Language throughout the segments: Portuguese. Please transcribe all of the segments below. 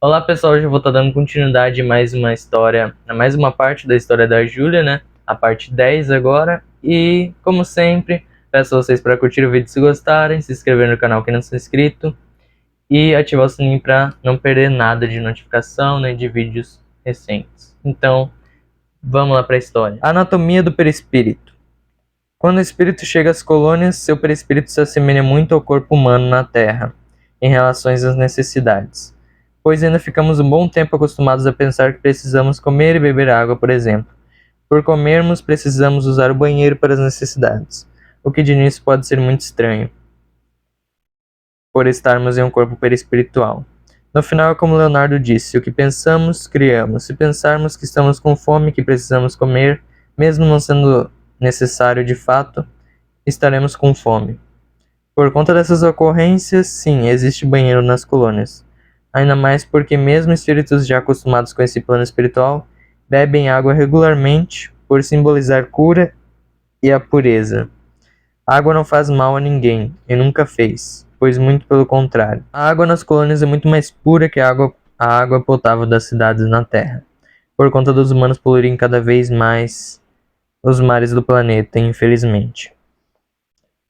Olá pessoal, hoje eu vou estar dando continuidade a mais uma história, a mais uma parte da história da Júlia, né? A parte 10 agora. E, como sempre, peço a vocês para curtir o vídeo se gostarem, se inscrever no canal quem não está inscrito e ativar o sininho para não perder nada de notificação nem de vídeos recentes. Então, vamos lá para a história. Anatomia do perispírito. Quando o espírito chega às colônias, seu perispírito se assemelha muito ao corpo humano na Terra, em relação às necessidades, pois ainda ficamos um bom tempo acostumados a pensar que precisamos comer e beber água, por exemplo. Por comermos, precisamos usar o banheiro para as necessidades, o que de início pode ser muito estranho, por estarmos em um corpo perispiritual. No final é como Leonardo disse, o que pensamos, criamos. Se pensarmos que estamos com fome, que precisamos comer, mesmo não sendo necessário de fato, estaremos com fome. Por conta dessas ocorrências, sim, existe banheiro nas colônias. Ainda mais porque mesmo espíritos já acostumados com esse plano espiritual, bebem água regularmente por simbolizar cura e a pureza. A água não faz mal a ninguém, e nunca fez, pois muito pelo contrário. A água nas colônias é muito mais pura que a água potável das cidades na Terra, por conta dos humanos poluírem cada vez mais os mares do planeta, infelizmente.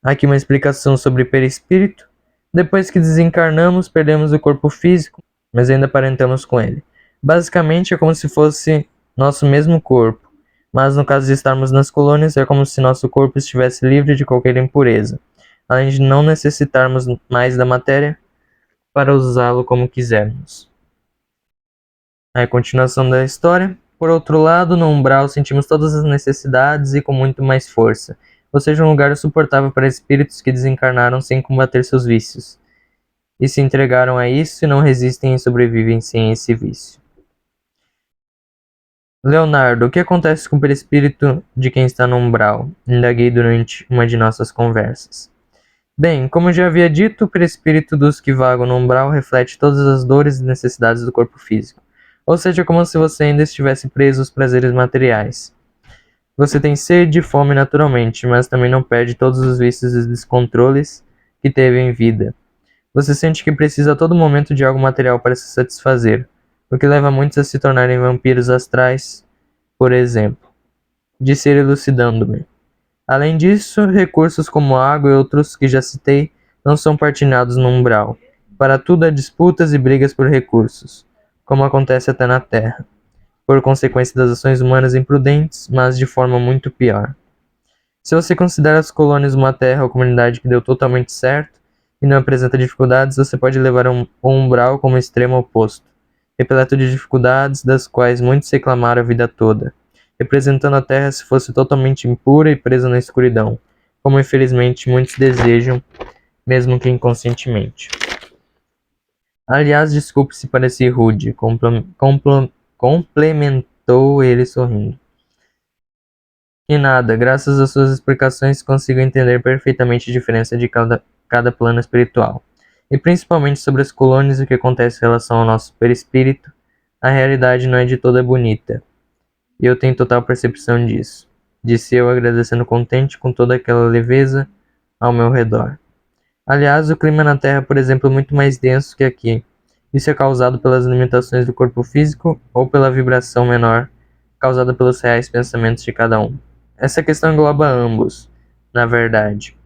Aqui uma explicação sobre perispírito. Depois que desencarnamos, perdemos o corpo físico, mas ainda aparentamos com ele. Basicamente é como se fosse nosso mesmo corpo, mas no caso de estarmos nas colônias, é como se nosso corpo estivesse livre de qualquer impureza, além de não necessitarmos mais da matéria para usá-lo como quisermos. A continuação da história. Por outro lado, no umbral sentimos todas as necessidades e com muito mais força, ou seja, um lugar suportável para espíritos que desencarnaram sem combater seus vícios, e se entregaram a isso e não resistem e sobrevivem sem esse vício. Leonardo, o que acontece com o perispírito de quem está no umbral? Indaguei durante uma de nossas conversas. Bem, como já havia dito, o perispírito dos que vagam no umbral reflete todas as dores e necessidades do corpo físico, ou seja, como se você ainda estivesse preso aos prazeres materiais. Você tem sede e fome naturalmente, mas também não perde todos os vícios e descontroles que teve em vida. Você sente que precisa a todo momento de algo material para se satisfazer, o que leva muitos a se tornarem vampiros astrais, por exemplo. Disse ele elucidando-me. Além disso, recursos como água e outros que já citei não são partilhados no umbral. Para tudo há disputas e brigas por recursos, como acontece até na Terra, por consequência das ações humanas imprudentes, mas de forma muito pior. Se você considera as colônias uma terra ou comunidade que deu totalmente certo e não apresenta dificuldades, você pode levar um umbral como extremo oposto, repleto de dificuldades das quais muitos reclamaram a vida toda, representando a terra se fosse totalmente impura e presa na escuridão, como infelizmente muitos desejam, mesmo que inconscientemente. Aliás, desculpe se pareci rude, complementou ele sorrindo. E nada, graças às suas explicações consigo entender perfeitamente a diferença de cada plano espiritual. E principalmente sobre as colônias e o que acontece em relação ao nosso perispírito, a realidade não é de toda bonita. E eu tenho total percepção disso, disse eu agradecendo contente com toda aquela leveza ao meu redor. Aliás, o clima na Terra, por exemplo, é muito mais denso que aqui. Isso é causado pelas limitações do corpo físico ou pela vibração menor causada pelos reais pensamentos de cada um. Essa questão engloba ambos, na verdade.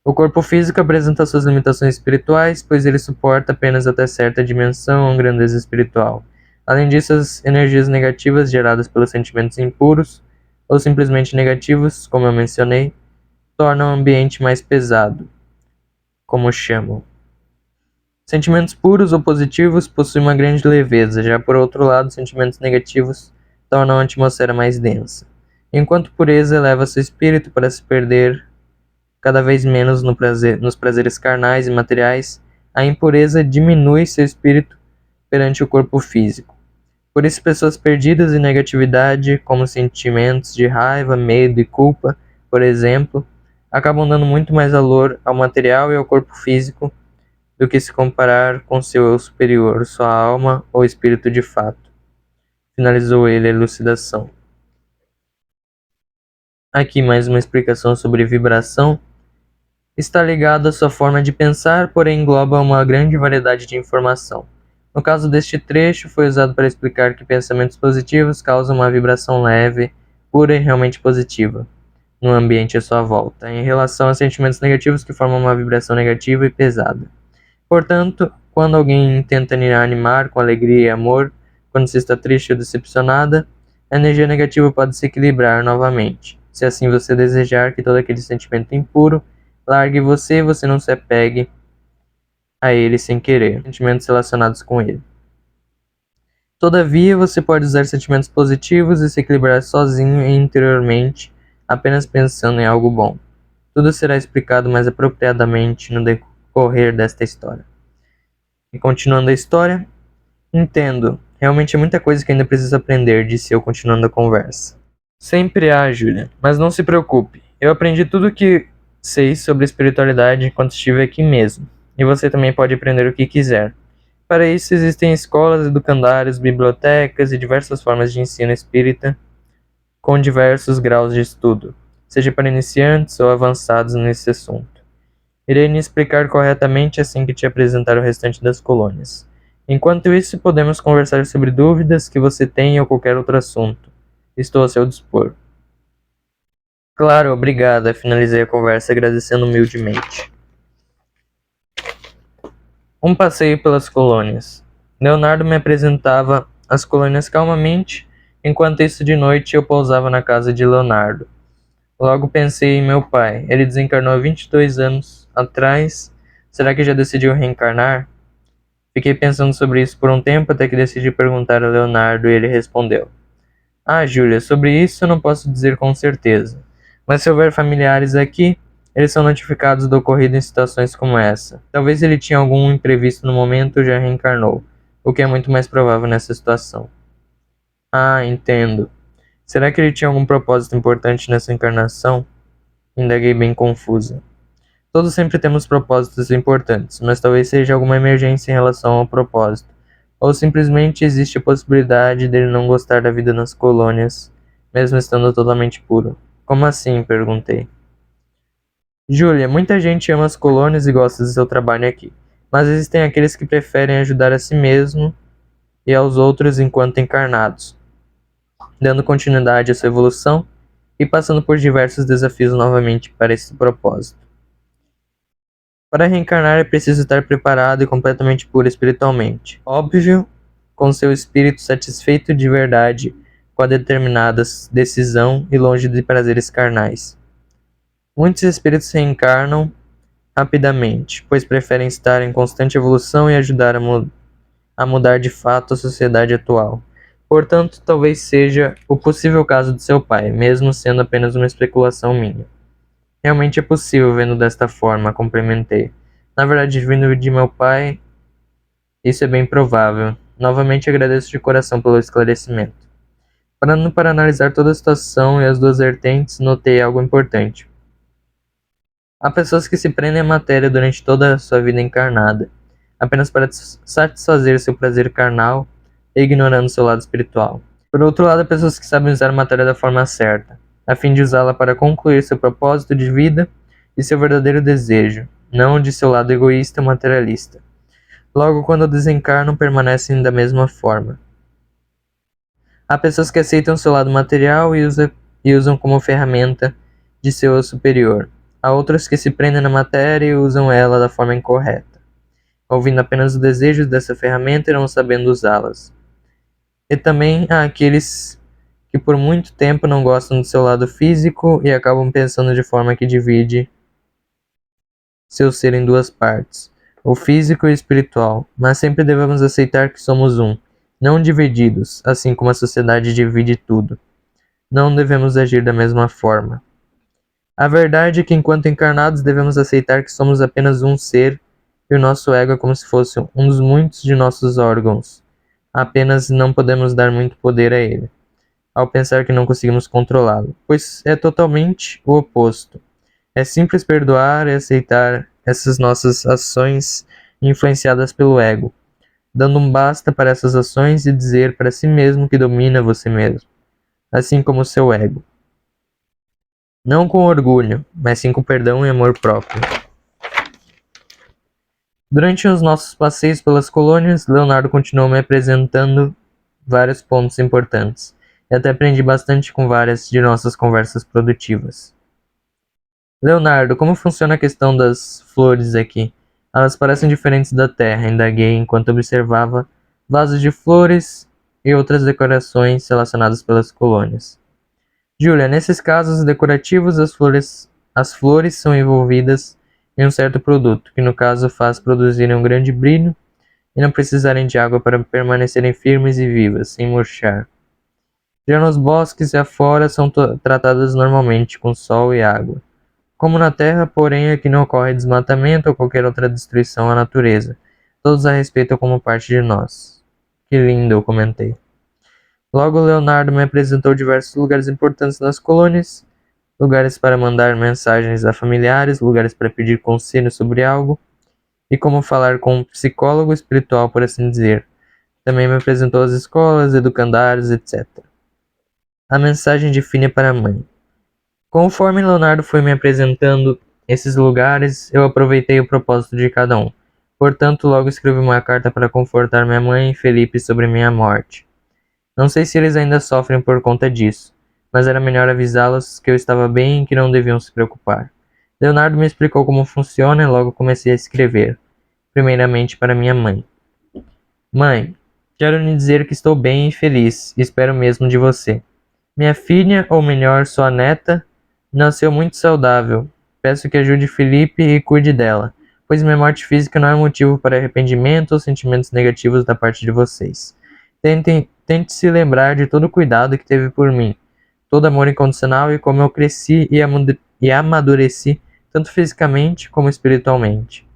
O corpo físico apresenta suas limitações espirituais, pois ele suporta apenas até certa dimensão ou grandeza espiritual. Além disso, as energias negativas geradas pelos sentimentos impuros, ou simplesmente negativos, como eu mencionei, tornam o ambiente mais pesado, como chamam. Sentimentos puros ou positivos possuem uma grande leveza, já por outro lado, sentimentos negativos tornam a atmosfera mais densa. Enquanto pureza eleva seu espírito para se perder cada vez menos nos prazeres carnais e materiais, a impureza diminui seu espírito perante o corpo físico. Por isso, pessoas perdidas em negatividade, como sentimentos de raiva, medo e culpa, por exemplo, acabam dando muito mais valor ao material e ao corpo físico do que se comparar com seu eu superior, sua alma ou espírito de fato. Finalizou ele a elucidação. Aqui mais uma explicação sobre vibração. Está ligado à sua forma de pensar, porém engloba uma grande variedade de informação. No caso deste trecho, foi usado para explicar que pensamentos positivos causam uma vibração leve, pura e realmente positiva no ambiente à sua volta, em relação a sentimentos negativos que formam uma vibração negativa e pesada. Portanto, quando alguém tenta animar com alegria e amor, quando se está triste ou decepcionada, a energia negativa pode se equilibrar novamente. Se assim você desejar que todo aquele sentimento impuro largue você e você não se apegue a ele sem querer, sentimentos relacionados com ele. Todavia, você pode usar sentimentos positivos e se equilibrar sozinho e interiormente, apenas pensando em algo bom. Tudo será explicado mais apropriadamente no decorrer desta história. E continuando a história, entendo. Realmente é muita coisa que ainda preciso aprender, disse eu continuando a conversa. Sempre há, Júlia, mas não se preocupe. Eu aprendi tudo o que sei sobre espiritualidade enquanto estive aqui mesmo. E você também pode aprender o que quiser. Para isso existem escolas, educandários, bibliotecas e diversas formas de ensino espírita com diversos graus de estudo, seja para iniciantes ou avançados nesse assunto. Irei lhe explicar corretamente assim que te apresentar o restante das colônias. Enquanto isso, podemos conversar sobre dúvidas que você tenha ou qualquer outro assunto. Estou a seu dispor. Claro, obrigada, finalizei a conversa agradecendo humildemente. Um passeio pelas colônias. Leonardo me apresentava as colônias calmamente, enquanto isso de noite eu pousava na casa de Leonardo. Logo pensei em meu pai. Ele desencarnou há 22 anos atrás. Será que já decidiu reencarnar? Fiquei pensando sobre isso por um tempo até que decidi perguntar a Leonardo e ele respondeu: Ah, Júlia, sobre isso eu não posso dizer com certeza. Mas se houver familiares aqui, eles são notificados do ocorrido em situações como essa. Talvez ele tinha algum imprevisto no momento e já reencarnou, o que é muito mais provável nessa situação. Ah, entendo. Será que ele tinha algum propósito importante nessa encarnação? Indaguei bem confusa. Todos sempre temos propósitos importantes, mas talvez seja alguma emergência em relação ao propósito. Ou simplesmente existe a possibilidade dele não gostar da vida nas colônias, mesmo estando totalmente puro. Como assim? Perguntei. Júlia, muita gente ama as colônias e gosta do seu trabalho aqui, mas existem aqueles que preferem ajudar a si mesmo e aos outros enquanto encarnados, dando continuidade à sua evolução e passando por diversos desafios novamente para esse propósito. Para reencarnar é preciso estar preparado e completamente puro espiritualmente. Óbvio, com seu espírito satisfeito de verdade com a determinada decisão e longe de prazeres carnais. Muitos espíritos reencarnam rapidamente, pois preferem estar em constante evolução e ajudar a mudar de fato a sociedade atual. Portanto, talvez seja o possível caso de seu pai, mesmo sendo apenas uma especulação minha. Realmente é possível vendo desta forma, complementei. Na verdade, vindo de meu pai, isso é bem provável. Novamente agradeço de coração pelo esclarecimento. Parando para analisar toda a situação e as duas vertentes, notei algo importante. Há pessoas que se prendem à matéria durante toda a sua vida encarnada, apenas para satisfazer seu prazer carnal e ignorando seu lado espiritual. Por outro lado, há pessoas que sabem usar a matéria da forma certa, a fim de usá-la para concluir seu propósito de vida e seu verdadeiro desejo, não de seu lado egoísta ou materialista. Logo, quando desencarnam, permanecem da mesma forma. Há pessoas que aceitam seu lado material e usam como ferramenta de seu eu superior. Há outras que se prendem na matéria e usam ela da forma incorreta, ouvindo apenas os desejos dessa ferramenta e não sabendo usá-las. E também há aqueles que por muito tempo não gostam do seu lado físico e acabam pensando de forma que divide seu ser em duas partes, o físico e o espiritual, mas sempre devemos aceitar que somos um, não divididos, assim como a sociedade divide tudo. Não devemos agir da mesma forma. A verdade é que enquanto encarnados devemos aceitar que somos apenas um ser e o nosso ego é como se fosse um dos muitos de nossos órgãos. Apenas não podemos dar muito poder a ele, ao pensar que não conseguimos controlá-lo, pois é totalmente o oposto. É simples perdoar e aceitar essas nossas ações influenciadas pelo ego, dando um basta para essas ações e dizer para si mesmo que domina você mesmo, assim como o seu ego. Não com orgulho, mas sim com perdão e amor próprio. Durante os nossos passeios pelas colônias, Leonardo continuou me apresentando vários pontos importantes. E até aprendi bastante com várias de nossas conversas produtivas. Leonardo, como funciona a questão das flores aqui? Elas parecem diferentes da Terra, indaguei enquanto observava vasos de flores e outras decorações relacionadas pelas colônias. Júlia, nesses casos decorativos, as flores são envolvidas em um certo produto, que no caso faz produzirem um grande brilho e não precisarem de água para permanecerem firmes e vivas, sem murchar. Já nos bosques e afora são tratadas normalmente com sol e água. Como na Terra, porém, aqui não ocorre desmatamento ou qualquer outra destruição à natureza. Todos a respeitam como parte de nós. Que lindo, eu comentei. Logo, Leonardo me apresentou diversos lugares importantes nas colônias, lugares para mandar mensagens a familiares, lugares para pedir conselho sobre algo, e como falar com um psicólogo espiritual, por assim dizer. Também me apresentou as escolas, educandários, etc. A mensagem de Fínia para a mãe. Conforme Leonardo foi me apresentando esses lugares, eu aproveitei o propósito de cada um. Portanto, logo escrevi uma carta para confortar minha mãe e Felipe sobre minha morte. Não sei se eles ainda sofrem por conta disso, mas era melhor avisá-los que eu estava bem e que não deviam se preocupar. Leonardo me explicou como funciona e logo comecei a escrever, primeiramente para minha mãe. Mãe, quero lhe dizer que estou bem e feliz, e espero mesmo de você. Minha filha, ou melhor, sua neta, nasceu muito saudável. Peço que ajude Felipe e cuide dela, pois minha morte física não é motivo para arrependimento ou sentimentos negativos da parte de vocês. Tente se lembrar de todo o cuidado que teve por mim, todo amor incondicional e como eu cresci e amadureci, tanto fisicamente como espiritualmente.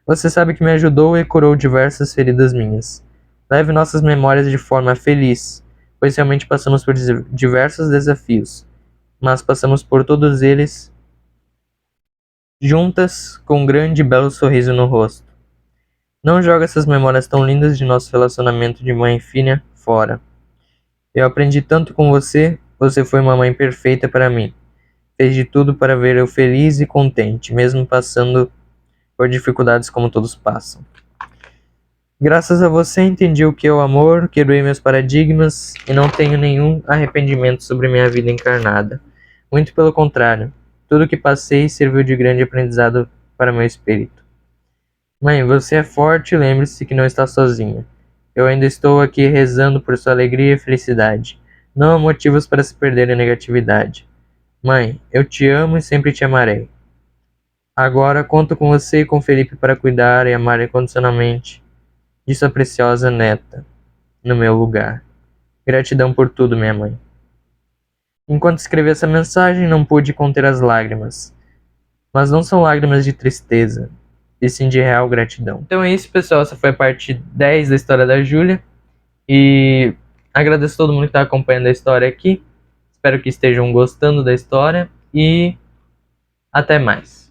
Você sabe que me ajudou e curou diversas feridas minhas. Leve nossas memórias de forma feliz, pois realmente passamos por diversos desafios, mas passamos por todos eles juntas com um grande e belo sorriso no rosto. Não joga essas memórias tão lindas de nosso relacionamento de mãe e filha fora. Eu aprendi tanto com você, você foi uma mãe perfeita para mim. Fez de tudo para ver eu feliz e contente, mesmo passando por dificuldades como todos passam. Graças a você entendi o que é o amor, quebrei meus paradigmas e não tenho nenhum arrependimento sobre minha vida encarnada. Muito pelo contrário, tudo o que passei serviu de grande aprendizado para meu espírito. Mãe, você é forte e lembre-se que não está sozinha. Eu ainda estou aqui rezando por sua alegria e felicidade. Não há motivos para se perder em negatividade. Mãe, eu te amo e sempre te amarei. Agora conto com você e com Felipe para cuidar e amar incondicionalmente de sua preciosa neta, no meu lugar. Gratidão por tudo, minha mãe. Enquanto escrevi essa mensagem, não pude conter as lágrimas. Mas não são lágrimas de tristeza, e sim de real gratidão. Então é isso, pessoal. Essa foi a parte 10 da história da Júlia. E agradeço a todo mundo que está acompanhando a história aqui. Espero que estejam gostando da história. E até mais.